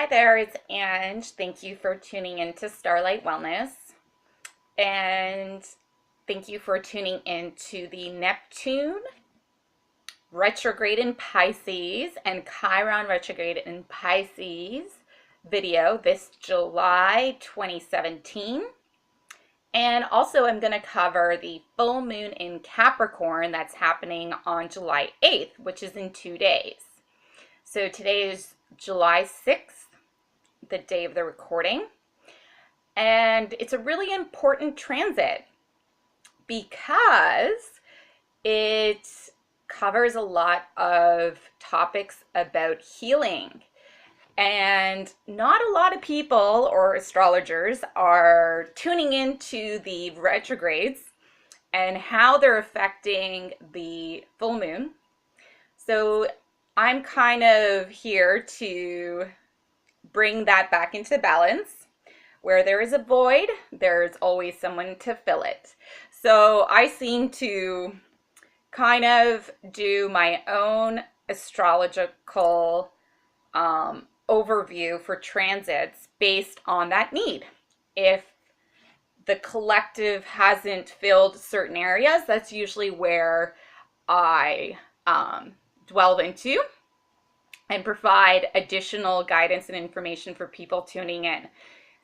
Hi there, it's Ange. Thank you for tuning in to Starlight Wellness. And thank you for tuning in to the Neptune Retrograde in Pisces and Chiron Retrograde in Pisces video this July 2017. And also I'm going to cover the full moon in Capricorn that's happening on July 8th, which is in 2 days. So today is July 6th, the day of the recording, and it's a really important transit because it covers a lot of topics about healing, and not a lot of people or astrologers are tuning into the retrogrades and how they're affecting the full moon. So I'm kind of here to bring that back into balance. Where there is a void, there's always someone to fill it. So I seem to kind of do my own astrological overview for transits based on that need. If the collective hasn't filled certain areas, that's usually where I delve into and provide additional guidance and information for people tuning in.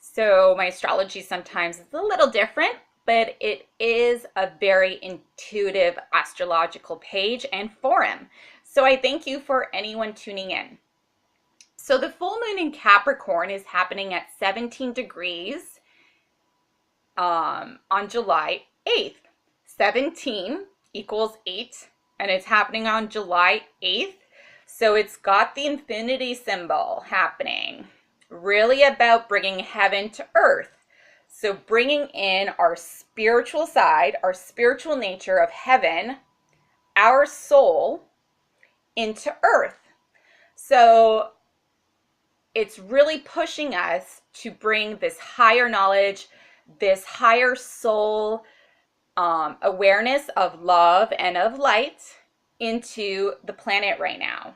So my astrology sometimes is a little different, but it is a very intuitive astrological page and forum. So I thank you for anyone tuning in. So the full moon in Capricorn is happening at 17 degrees on July 8th. 17 equals 8, and it's happening on July 8th. So it's got the infinity symbol happening, really about bringing heaven to earth. So bringing in our spiritual side, our spiritual nature of heaven, our soul into earth. So it's really pushing us to bring this higher knowledge, this higher soul awareness of love and of light into the planet right now.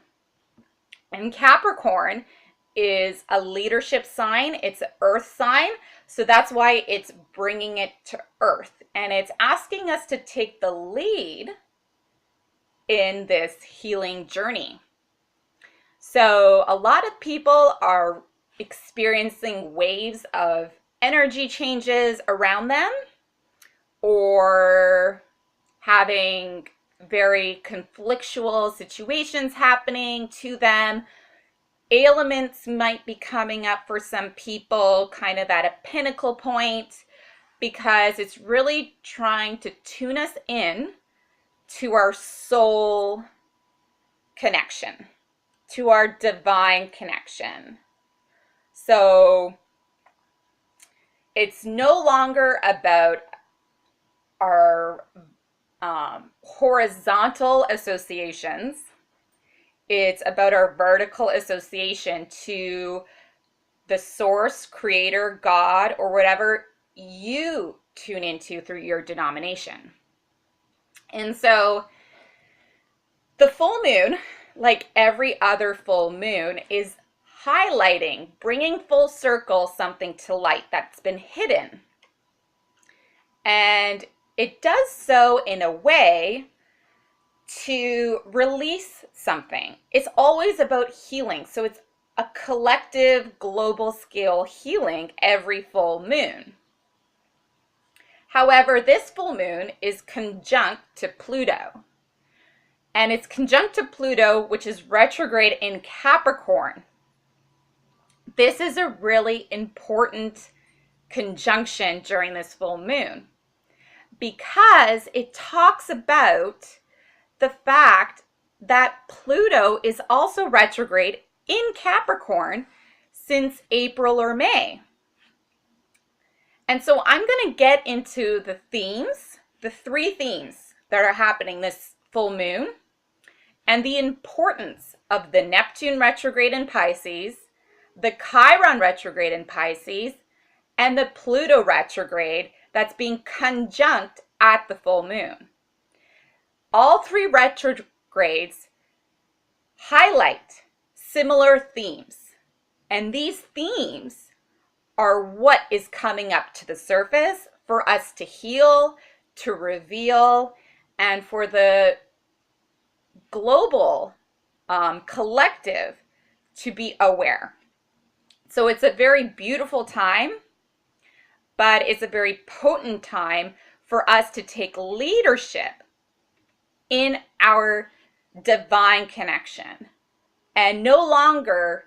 And Capricorn is a leadership sign. It's an earth sign. So that's why it's bringing it to earth. And it's asking us to take the lead in this healing journey. So a lot of people are experiencing waves of energy changes around them, or having very conflictual situations happening to them. Ailments might be coming up for some people kind of at a pinnacle point, because it's really trying to tune us in to our soul connection, to our divine connection. So it's no longer about our horizontal associations. It's about our vertical association to the source, creator, God, or whatever you tune into through your denomination. And so the full moon, like every other full moon, is highlighting, bringing full circle something to light that's been hidden. And it does so in a way to release something. It's always about healing. So it's a collective global scale healing every full moon. However, this full moon is conjunct to Pluto. And it's conjunct to Pluto, which is retrograde in Capricorn. This is a really important conjunction during this full moon, because it talks about the fact that Pluto is also retrograde in Capricorn since April or May. And so I'm going to get into the themes, the 3 themes that are happening this full moon, and the importance of the Neptune retrograde in Pisces, the Chiron retrograde in Pisces, and the Pluto retrograde that's being conjunct at the full moon. All 3 retrogrades highlight similar themes. And these themes are what is coming up to the surface for us to heal, to reveal, and for the global collective to be aware. So it's a very beautiful time, but it's a very potent time for us to take leadership in our divine connection and no longer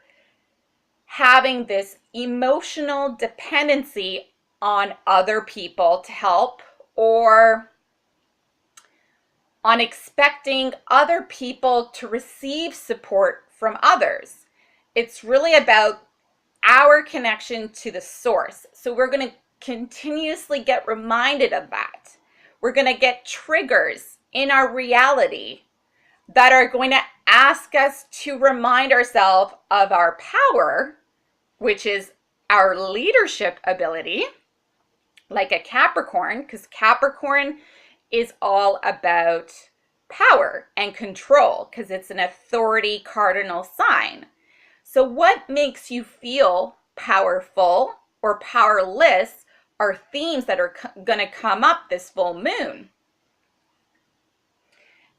having this emotional dependency on other people to help, or on expecting other people to receive support from others. It's really about our connection to the source. So we're going to continuously get reminded of that. We're going to get triggers in our reality that are going to ask us to remind ourselves of our power, which is our leadership ability, like a Capricorn, because Capricorn is all about power and control, because it's an authority cardinal sign. So what makes you feel powerful or powerless are themes that are going to come up this full moon.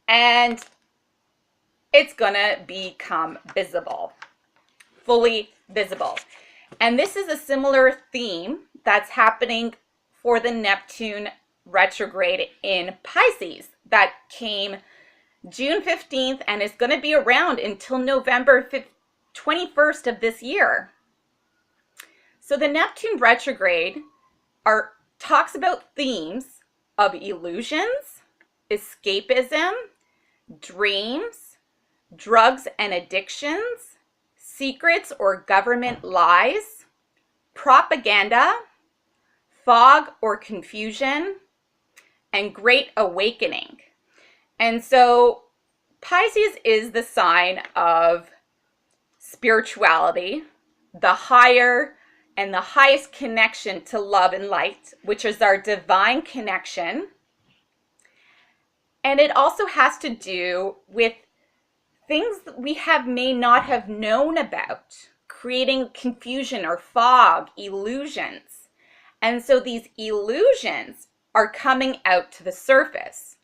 And it's going to become visible, fully visible. And this is a similar theme that's happening for the Neptune retrograde in Pisces that came June 15th and is going to be around until November 21st of this year. So the Neptune retrograde talks about themes of illusions, escapism, dreams, drugs and addictions, secrets or government lies, propaganda, fog or confusion, and great awakening. And so Pisces is the sign of spirituality, the higher and the highest connection to love and light, which is our divine connection. And it also has to do with things that we may not have known about, creating confusion or fog, illusions. And so these illusions are coming out to the surface.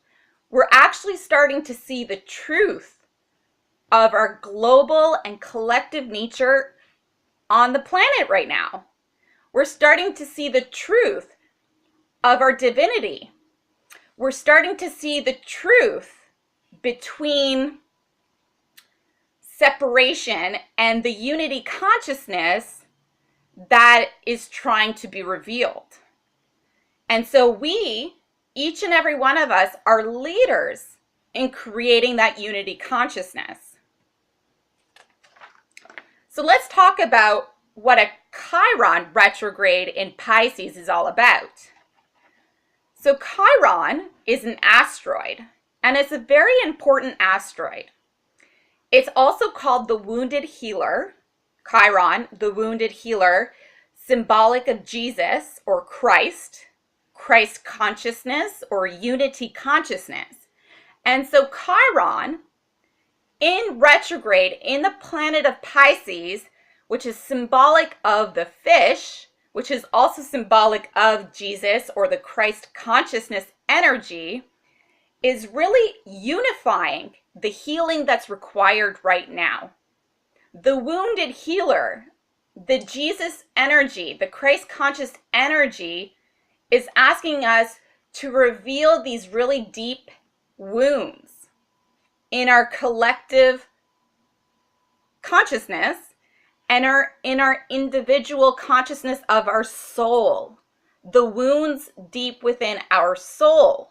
We're actually starting to see the truth of our global and collective nature on the planet right now. We're starting to see the truth of our divinity. We're starting to see the truth between separation and the unity consciousness that is trying to be revealed. And so we, each and every one of us, are leaders in creating that unity consciousness. So let's talk about what a Chiron retrograde in Pisces is all about. So Chiron is an asteroid, and it's a very important asteroid. It's also called the wounded healer, Chiron, the wounded healer, symbolic of Jesus or Christ consciousness or unity consciousness. And so Chiron in retrograde in the planet of Pisces, which is symbolic of the fish, which is also symbolic of Jesus or the Christ consciousness energy, is really unifying the healing that's required right now. The wounded healer, the Jesus energy, the Christ conscious energy is asking us to reveal these really deep wounds in our collective consciousness and in our individual consciousness of our soul, the wounds deep within our soul.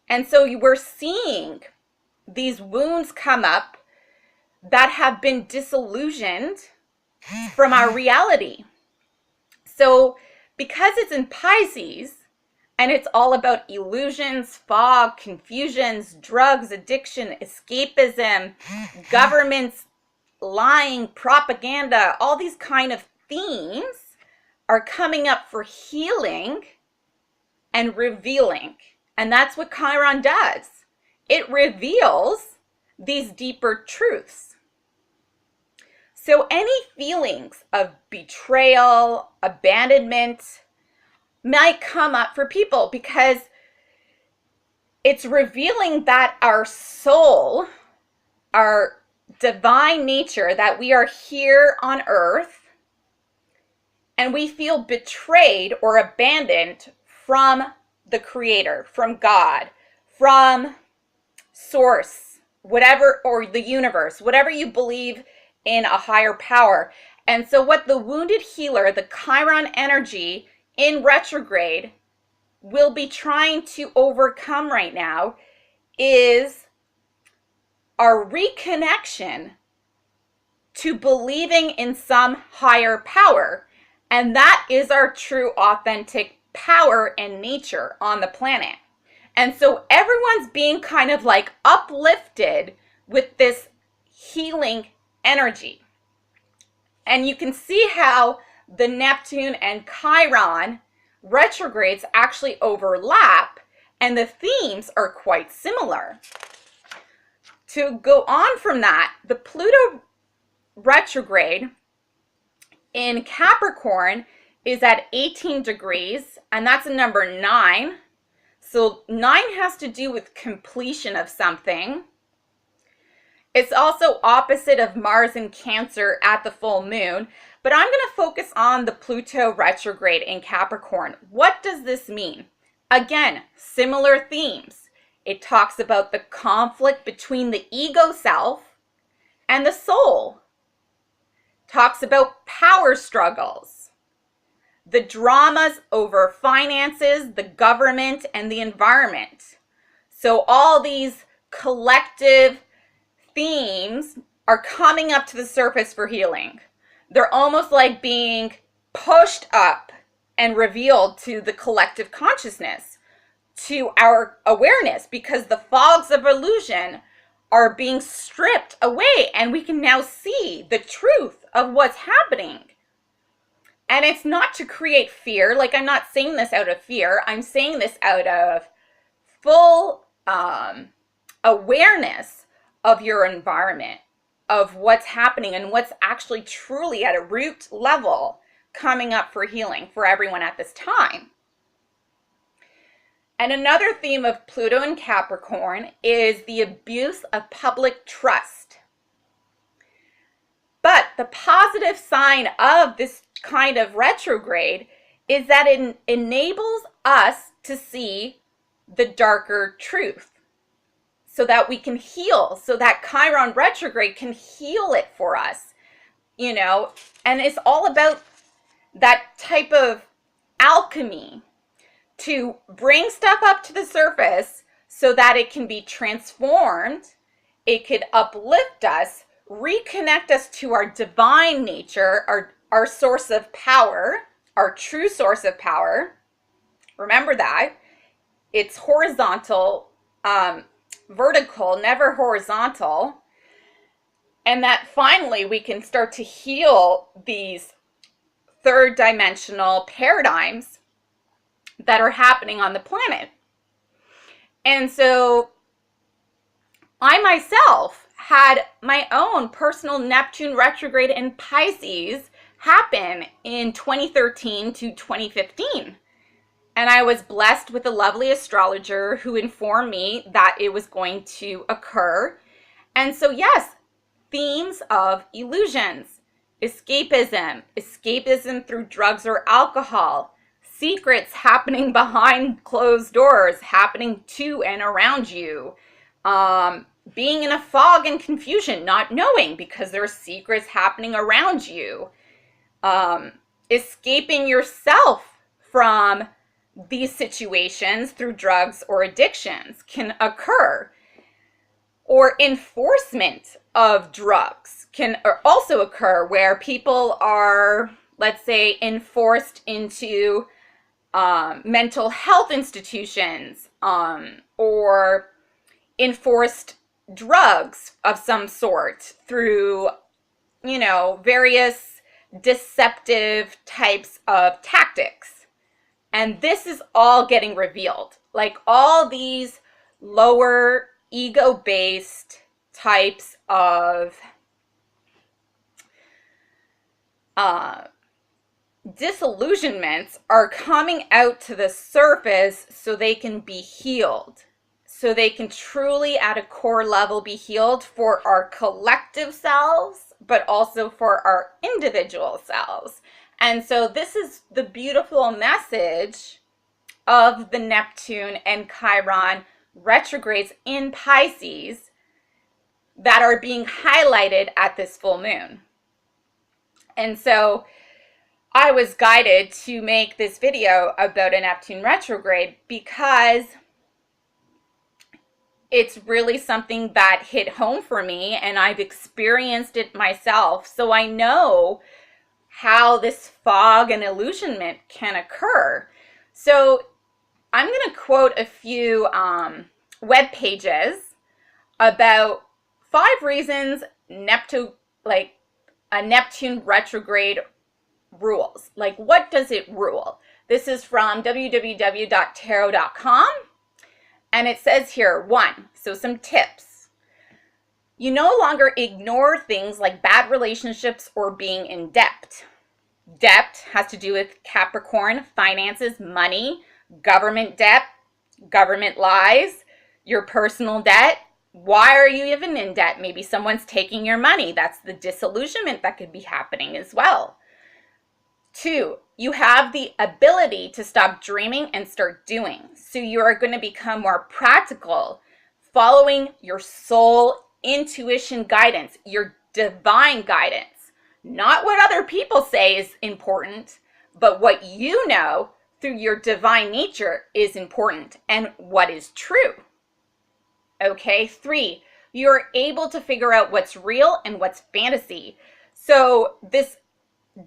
And so we're seeing these wounds come up that have been disillusioned from our reality. So because it's in Pisces and it's all about illusions, fog, confusions, drugs, addiction, escapism, governments, lying, propaganda, all these kind of themes are coming up for healing and revealing. And that's what Chiron does. It reveals these deeper truths. So any feelings of betrayal, abandonment might come up for people because it's revealing that our soul, our divine nature, that we are here on earth and we feel betrayed or abandoned from the Creator, from God, from Source, whatever, or the universe, whatever you believe in, a higher power. And so what the wounded healer, the Chiron energy in retrograde, will be trying to overcome right now is our reconnection to believing in some higher power. And that is our true authentic power and nature on the planet. And so everyone's being kind of like uplifted with this healing energy. And you can see how the Neptune and Chiron retrogrades actually overlap, and the themes are quite similar. To go on from that, the Pluto retrograde in Capricorn is at 18 degrees, and that's a number 9. So 9 has to do with completion of something. It's also opposite of Mars in Cancer at the full moon. But I'm going to focus on the Pluto retrograde in Capricorn. What does this mean? Again, similar themes. It talks about the conflict between the ego self and the soul. Talks about power struggles, the dramas over finances, the government, and the environment. So all these collective themes are coming up to the surface for healing. They're almost like being pushed up and revealed to the collective consciousness, to our awareness, because the fogs of illusion are being stripped away and we can now see the truth of what's happening. And it's not to create fear. Like, I'm not saying this out of fear. I'm saying this out of full awareness of your environment, of what's happening and what's actually truly at a root level coming up for healing for everyone at this time. And another theme of Pluto and Capricorn is the abuse of public trust. But the positive sign of this kind of retrograde is that it enables us to see the darker truth so that we can heal, so that Chiron retrograde can heal it for us, you know, and it's all about that type of alchemy to bring stuff up to the surface so that it can be transformed, it could uplift us, reconnect us to our divine nature, our source of power, our true source of power. Remember that. It's horizontal, vertical, never horizontal. And that finally we can start to heal these third dimensional paradigms that are happening on the planet. And so I myself had my own personal Neptune retrograde in Pisces happen in 2013 to 2015. And I was blessed with a lovely astrologer who informed me that it was going to occur. And so yes, themes of illusions, escapism through drugs or alcohol, secrets happening behind closed doors, happening to and around you, being in a fog and confusion, not knowing because there are secrets happening around you, escaping yourself from these situations through drugs or addictions can occur. Or enforcement of drugs can also occur, where people are, let's say, enforced into mental health institutions, or enforced drugs of some sort through, you know, various deceptive types of tactics. And this is all getting revealed. Like all these lower ego-based types of disillusionments are coming out to the surface so they can be healed. So they can truly, at a core level, be healed for our collective selves, but also for our individual selves. And so this is the beautiful message of the Neptune and Chiron retrogrades in Pisces that are being highlighted at this full moon. And so I was guided to make this video about a Neptune retrograde because it's really something that hit home for me, and I've experienced it myself. So I know how this fog and illusionment can occur. So I'm going to quote a few web pages about 5 reasons a Neptune retrograde rules. Like, what does it rule? This is from www.tarot.com. And it says here, 1, so some tips. You no longer ignore things like bad relationships or being in debt. Debt has to do with Capricorn, finances, money, government debt, government lies, your personal debt. Why are you even in debt? Maybe someone's taking your money. That's the disillusionment that could be happening as well. 2, you have the ability to stop dreaming and start doing. So you are going to become more practical, following your soul intuition guidance, your divine guidance. Not what other people say is important, but what you know through your divine nature is important and what is true. Okay, 3, you're able to figure out what's real and what's fantasy. So this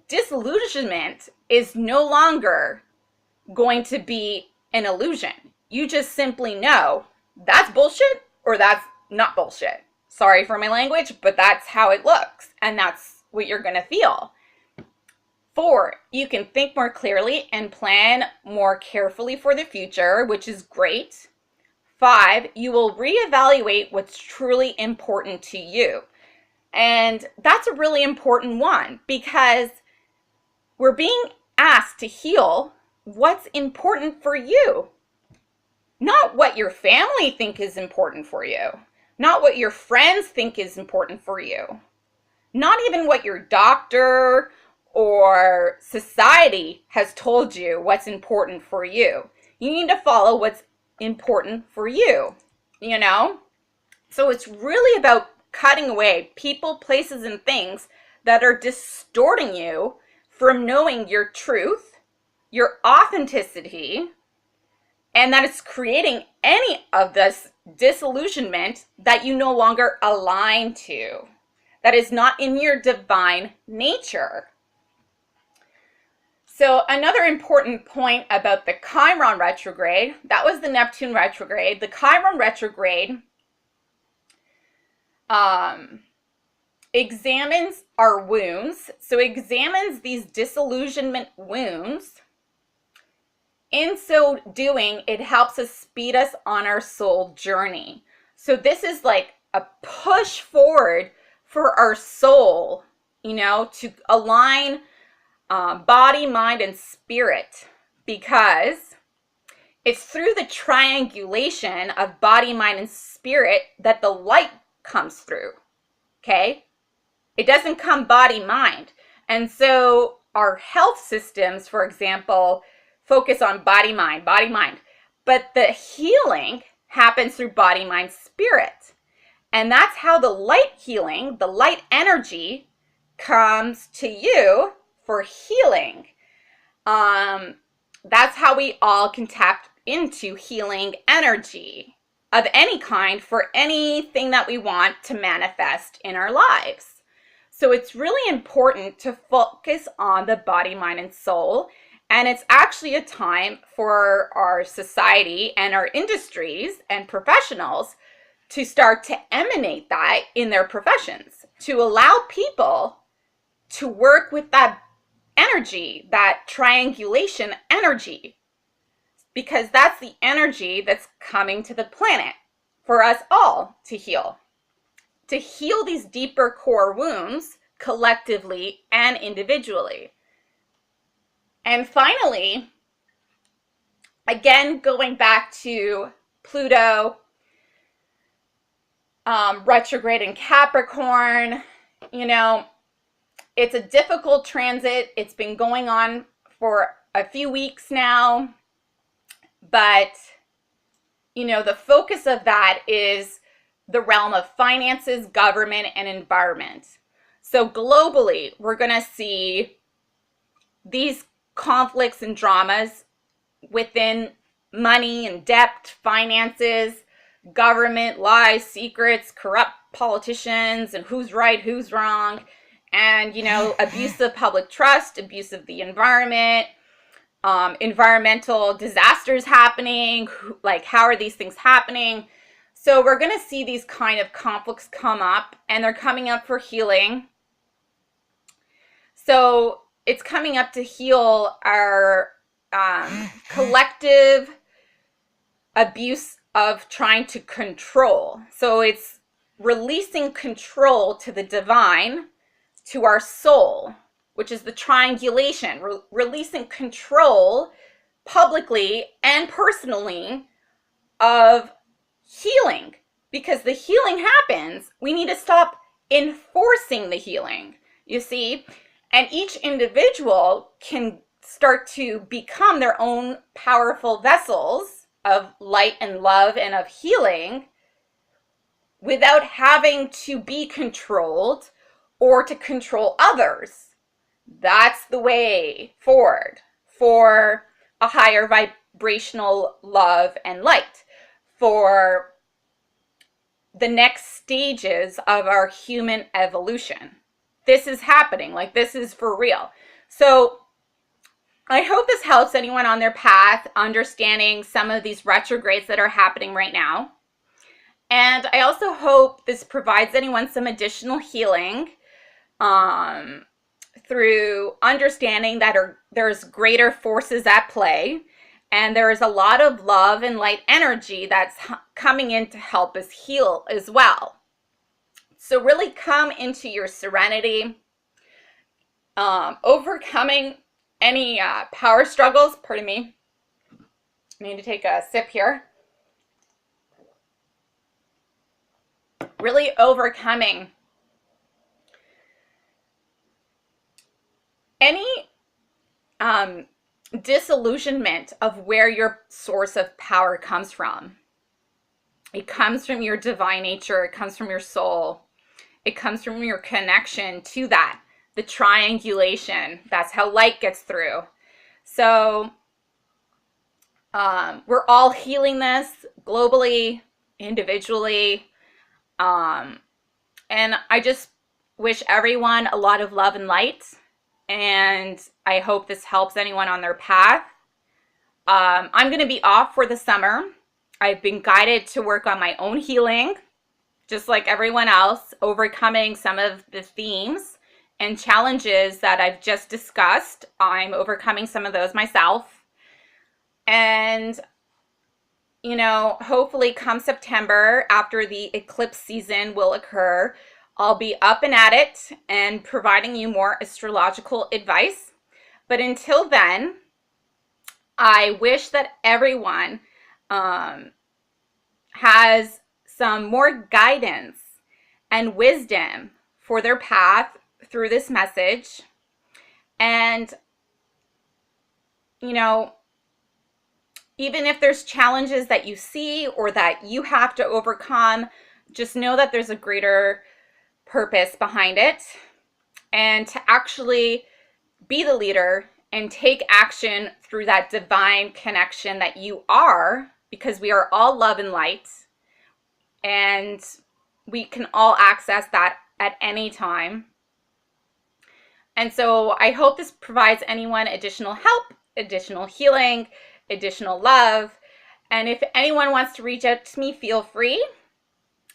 disillusionment is no longer going to be an illusion. You just simply know that's bullshit or that's not bullshit. Sorry for my language, but that's how it looks, and that's what you're going to feel. 4, you can think more clearly and plan more carefully for the future, which is great. 5, you will reevaluate what's truly important to you. And that's a really important one because we're being asked to heal what's important for you. Not what your family think is important for you. Not what your friends think is important for you. Not even what your doctor or society has told you what's important for you. You need to follow what's important for you, you know? So it's really about cutting away people, places, and things that are distorting you from knowing your truth, your authenticity, and that it's creating any of this disillusionment that you no longer align to, that is not in your divine nature. So another important point about the Chiron retrograde, that was the Neptune retrograde. The Chiron retrograde examines our wounds. So examines these disillusionment wounds. In so doing, it helps us speed us on our soul journey. So this is like a push forward for our soul, you know, to align body, mind, and spirit, because it's through the triangulation of body, mind, and spirit that the light comes through, okay? It doesn't come body, mind. And so our health systems, for example, focus on body, mind, but the healing happens through body, mind, spirit. And that's how the light healing, the light energy comes to you for healing. That's how we all can tap into healing energy of any kind for anything that we want to manifest in our lives. So it's really important to focus on the body, mind, and soul. And it's actually a time for our society and our industries and professionals to start to emanate that in their professions, to allow people to work with that energy, that triangulation energy, because that's the energy that's coming to the planet for us all to heal. To heal these deeper core wounds collectively and individually. And finally, again, going back to Pluto, retrograde in Capricorn, you know, it's a difficult transit. It's been going on for a few weeks now, but, you know, the focus of that is the realm of finances, government, and environment. So globally, we're going to see these conflicts and dramas within money and debt, finances, government, lies, secrets, corrupt politicians, and who's right, who's wrong, and, you know, abuse of public trust, abuse of the environment, environmental disasters happening, like how are these things happening? So we're going to see these kind of conflicts come up, and they're coming up for healing. So it's coming up to heal our collective abuse of trying to control. So it's releasing control to the divine, to our soul, which is the triangulation, releasing control publicly and personally of healing. Because the healing happens, we need to stop enforcing the healing, you see? And each individual can start to become their own powerful vessels of light and love and of healing without having to be controlled or to control others. That's the way forward for a higher vibrational love and light, for the next stages of our human evolution. This is happening, like this is for real. So I hope this helps anyone on their path understanding some of these retrogrades that are happening right now. And I also hope this provides anyone some additional healing through understanding that there's greater forces at play, and there is a lot of love and light energy that's coming in to help us heal as well. So really come into your serenity, overcoming any power struggles. Pardon me. I need to take a sip here. Really overcoming any disillusionment of where your source of power comes from. It comes from your divine nature. It comes from your soul. It comes from your connection to that, the triangulation. That's how light gets through. So we're all healing this globally, individually. And I just wish everyone a lot of love and light. And I hope this helps anyone on their path. I'm going to be off for the summer. I've been guided to work on my own healing, just like everyone else, overcoming some of the themes and challenges that I've just discussed. I'm overcoming some of those myself. And, you know, hopefully come September, after the eclipse season will occur, I'll be up and at it and providing you more astrological advice. But until then, I wish that everyone has some more guidance and wisdom for their path through this message. And, you know, even if there's challenges that you see or that you have to overcome, just know that there's a greater purpose behind it, and to actually be the leader and take action through that divine connection that you are, because we are all love and light, and we can all access that at any time. And so I hope this provides anyone additional help, additional healing, additional love. And if anyone wants to reach out to me, feel free.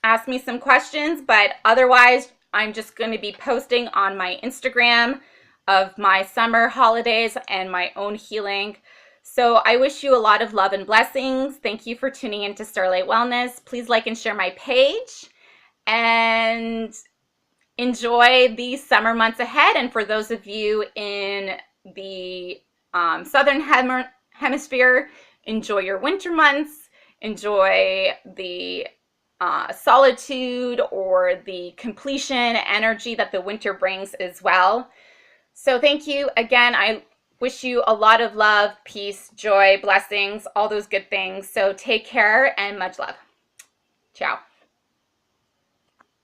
Ask me some questions, but otherwise I'm just going to be posting on my Instagram of my summer holidays and my own healing. So I wish you a lot of love and blessings. Thank you for tuning in to Starlight Wellness. Please like and share my page. And enjoy the summer months ahead. And for those of you in the southern hemisphere, enjoy your winter months. Enjoy the solitude or the completion energy that the winter brings as well. So thank you again. I wish you a lot of love, peace, joy, blessings, all those good things. So take care and much love. Ciao.